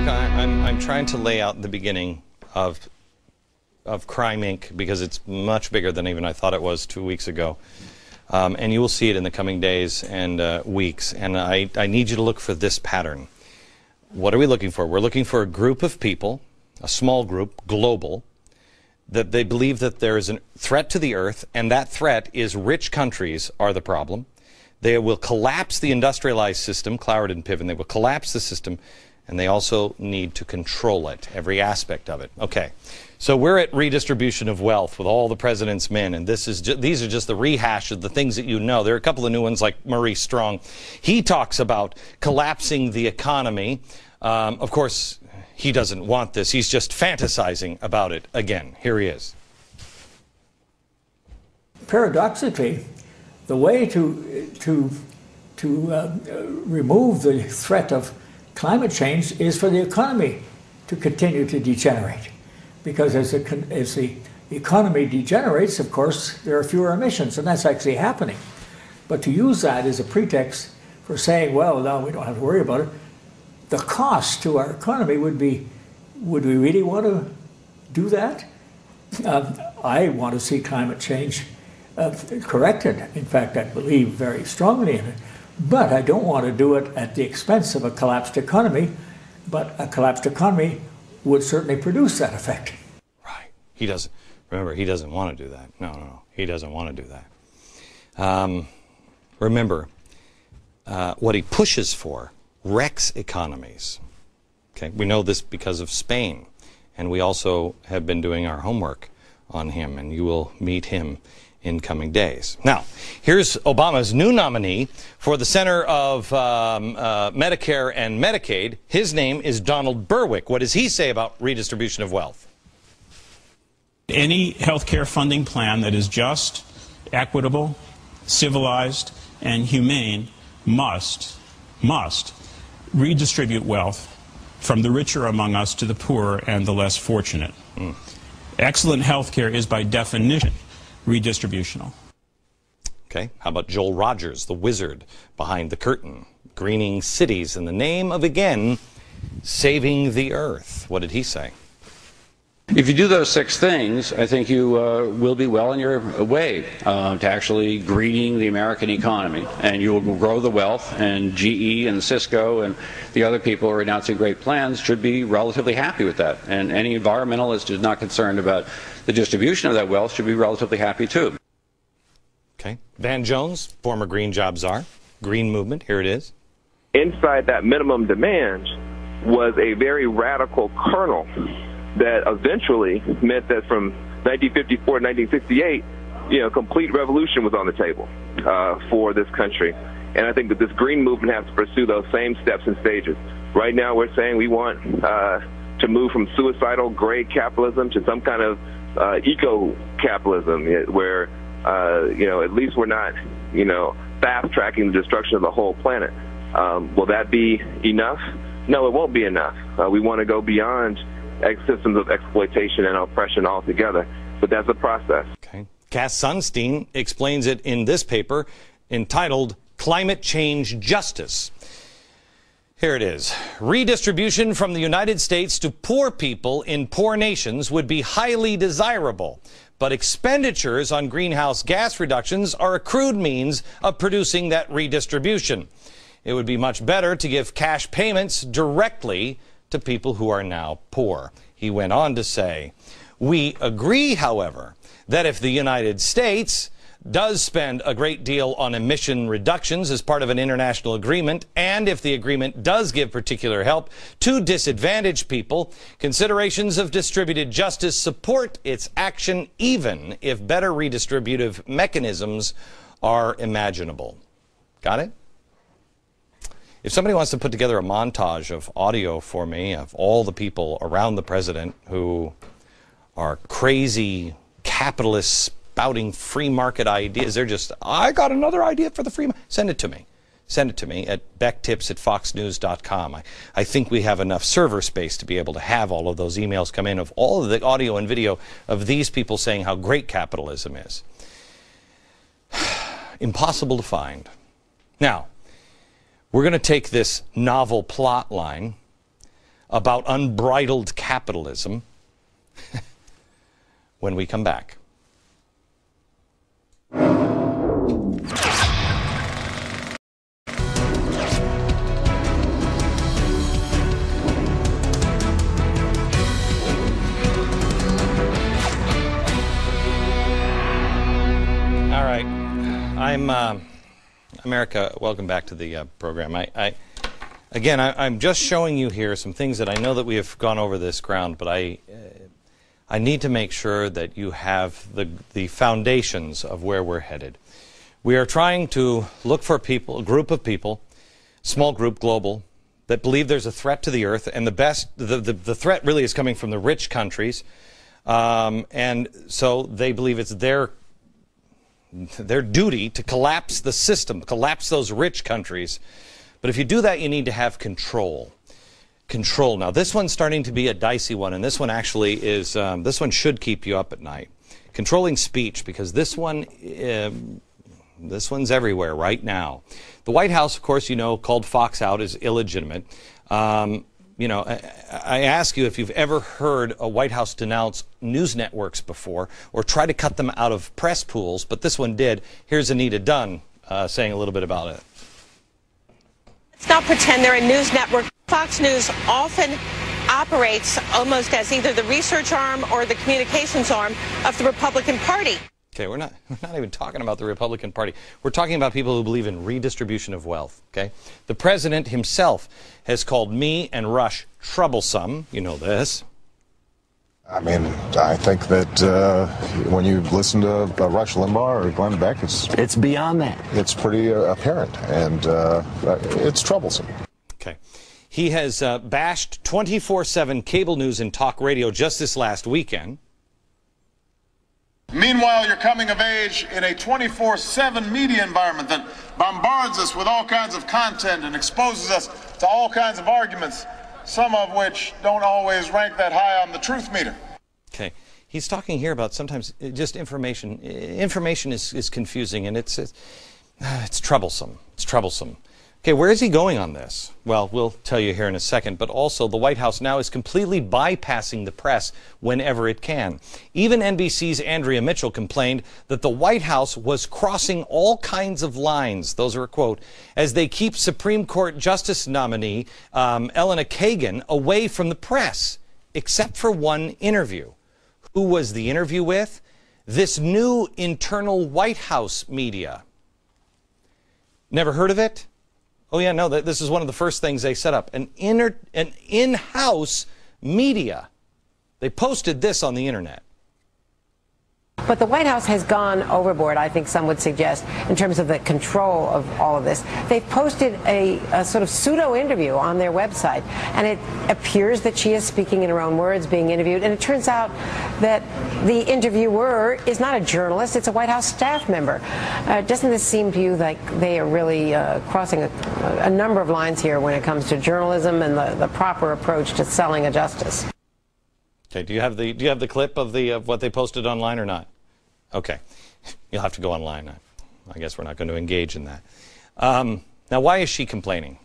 I'm trying to lay out the beginning of Crime Inc. because it's much bigger than even I thought it was 2 weeks ago. And you will see it in the coming days and weeks. And I need you to look for this pattern. What are we looking for? We're looking for a group of people, a small group, global, that they believe that there is a threat to the earth, and that threat is rich countries are the problem. They will collapse the industrialized system, Cloward and Piven. They will collapse the system, and they also need to control it, every aspect of it. Okay, so we're at redistribution of wealth with all the president's men, and these are just the rehash of the things that you know. There are a couple of new ones like Maurice Strong. He talks about collapsing the economy. Of course, he doesn't want this. He's just fantasizing about it again. Here he is. Paradoxically, the way to remove the threat of climate change is for the economy to continue to degenerate. Because as the economy degenerates, of course, there are fewer emissions, and that's actually happening. But to use that as a pretext for saying, well, no, we don't have to worry about it, the cost to our economy would be, would we really want to do that? I want to see climate change corrected. In fact, I believe very strongly in it. But I don't want to do it at the expense of a collapsed economy. But a collapsed economy would certainly produce that effect. Right. He doesn't. Remember, he doesn't want to do that. No. He doesn't want to do that. Remember, what he pushes for wrecks economies. Okay, we know this because of Spain, and we also have been doing our homework on him, and you will meet him in coming days. Now, here's Obama's new nominee for the Center of Medicare and Medicaid. His name is Donald Berwick. What does he say about redistribution of wealth? Any health care funding plan that is just, equitable, civilized, and humane must redistribute wealth from the richer among us to the poorer and the less fortunate. Excellent health care is by definition redistributional. Okay, how about Joel Rogers, the wizard behind the curtain, greening cities in the name of, again, saving the earth? What did he say? If you do those 6 things, I think you will be well on your way to actually greening the American economy, and you will grow the wealth, and GE and Cisco and the other people who are announcing great plans should be relatively happy with that. And any environmentalist who's not concerned about the distribution of that wealth should be relatively happy too. Okay. Van Jones, former Green Job Czar, Green Movement, here it is. Inside that minimum demand was a very radical kernel that eventually meant that from 1954 to 1968, complete revolution was on the table for this country. And I think that this green movement has to pursue those same steps and stages. Right now we're saying we want to move from suicidal gray capitalism to some kind of eco-capitalism where, at least we're not, fast-tracking the destruction of the whole planet. Will that be enough? No, it won't be enough. We want to go beyond systems of exploitation and oppression altogether, but that's a process. Okay. Cass Sunstein explains it in this paper entitled Climate Change Justice. Here it is. Redistribution from the United States to poor people in poor nations would be highly desirable, but expenditures on greenhouse gas reductions are a crude means of producing that redistribution. It would be much better to give cash payments directly to people who are now poor. He went on to say, we agree, however, that if the United States does spend a great deal on emission reductions as part of an international agreement, and if the agreement does give particular help to disadvantaged people, considerations of distributed justice support its action even if better redistributive mechanisms are imaginable. Got it? If somebody wants to put together a montage of audio for me of all the people around the president who are crazy capitalists spouting free market ideas, they're just, I got another idea for the free market. Send it to me. Send it to me at becktips@foxnews.com. I think we have enough server space to be able to have all of those emails come in of all of the audio and video of these people saying how great capitalism is. Impossible to find. Now, we're going to take this novel plot line about unbridled capitalism when we come back. All right, America, welcome back to the program. I'm just showing you here some things that I know that we have gone over this ground, but I need to make sure that you have the foundations of where we're headed. We are trying to look for people, a group of people, small group, global, that believe there's a threat to the earth, and the threat really is coming from the rich countries, and so they believe it's their duty to collapse the system, collapse those rich countries. But if you do that, you need to have control. Control. Now, this one's starting to be a dicey one, and this one actually is, this one should keep you up at night. Controlling speech, because this one's everywhere right now. The White House, of course, you know, called Fox out as illegitimate. You know, I ask you if you've ever heard a White House denounce news networks before or try to cut them out of press pools, but this one did. Here's Anita Dunn saying a little bit about it. Let's not pretend they're a news network. Fox News often operates almost as either the research arm or the communications arm of the Republican Party. Okay, we're not even talking about the Republican Party. We're talking about people who believe in redistribution of wealth, okay? The president himself has called me and Rush troublesome. You know this. I mean, I think that when you listen to Rush Limbaugh or Glenn Beck, it's beyond that. It's pretty apparent, and it's troublesome. Okay. He has bashed 24/7 cable news and talk radio just this last weekend. Meanwhile, you're coming of age in a 24/7 media environment that bombards us with all kinds of content and exposes us to all kinds of arguments, some of which don't always rank that high on the truth meter. Okay. He's talking here about sometimes just information. Information is confusing, and it's troublesome. It's troublesome. Okay, where is he going on this? Well, we'll tell you here in a second, but also the White House now is completely bypassing the press whenever it can. Even NBC's Andrea Mitchell complained that the White House was crossing all kinds of lines, those are a quote, as they keep Supreme Court Justice nominee Elena Kagan away from the press, except for one interview. Who was the interview with? This new internal White House media. Never heard of it? Oh, yeah, no, this is one of the first things they set up. An in-house media. They posted this on the internet. But the White House has gone overboard, I think some would suggest, in terms of the control of all of this. They've posted a sort of pseudo-interview on their website, and it appears that she is speaking in her own words, being interviewed, and it turns out that the interviewer is not a journalist, it's a White House staff member. Doesn't this seem to you like they are really crossing a number of lines here when it comes to journalism and the proper approach to selling a justice? Okay, do you have the clip of what they posted online or not? Okay, you'll have to go online. I guess we're not going to engage in that. Now, why is she complaining?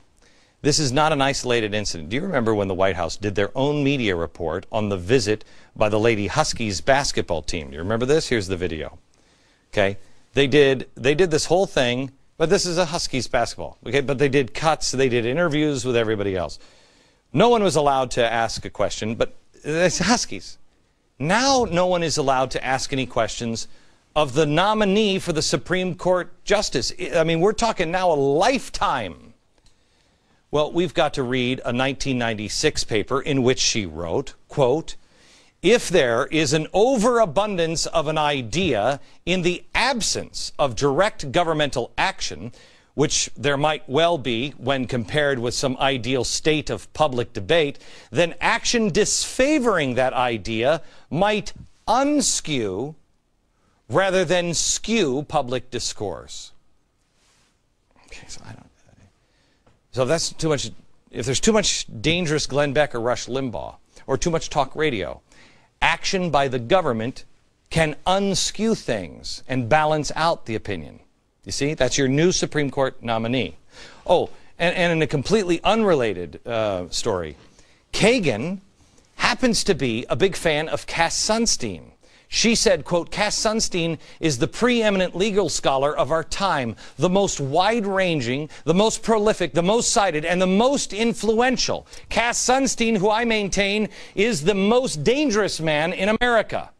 This is not an isolated incident. Do you remember when the White House did their own media report on the visit by the Lady Huskies basketball team? Do you remember this? Here's the video. Okay, they did this whole thing, but this is a Huskies basketball. Okay, but they did cuts, they did interviews with everybody else. No one was allowed to ask a question, but it's Huskies. Now no one is allowed to ask any questions of the nominee for the Supreme Court Justice. I mean, we're talking now a lifetime. Well, we've got to read a 1996 paper in which she wrote, quote, "If there is an overabundance of an idea in the absence of direct governmental action, which there might well be when compared with some ideal state of public debate, then action disfavoring that idea might unskew rather than skew public discourse." Okay, so if that's too much, if there's too much dangerous Glenn Beck or Rush Limbaugh, or too much talk radio, action by the government can unskew things and balance out the opinion. You see, that's your new Supreme Court nominee. Oh, and in a completely unrelated story, Kagan happens to be a big fan of Cass Sunstein. She said, quote, Cass Sunstein is the preeminent legal scholar of our time, the most wide-ranging, the most prolific, the most cited, and the most influential. Cass Sunstein, who I maintain is the most dangerous man in America.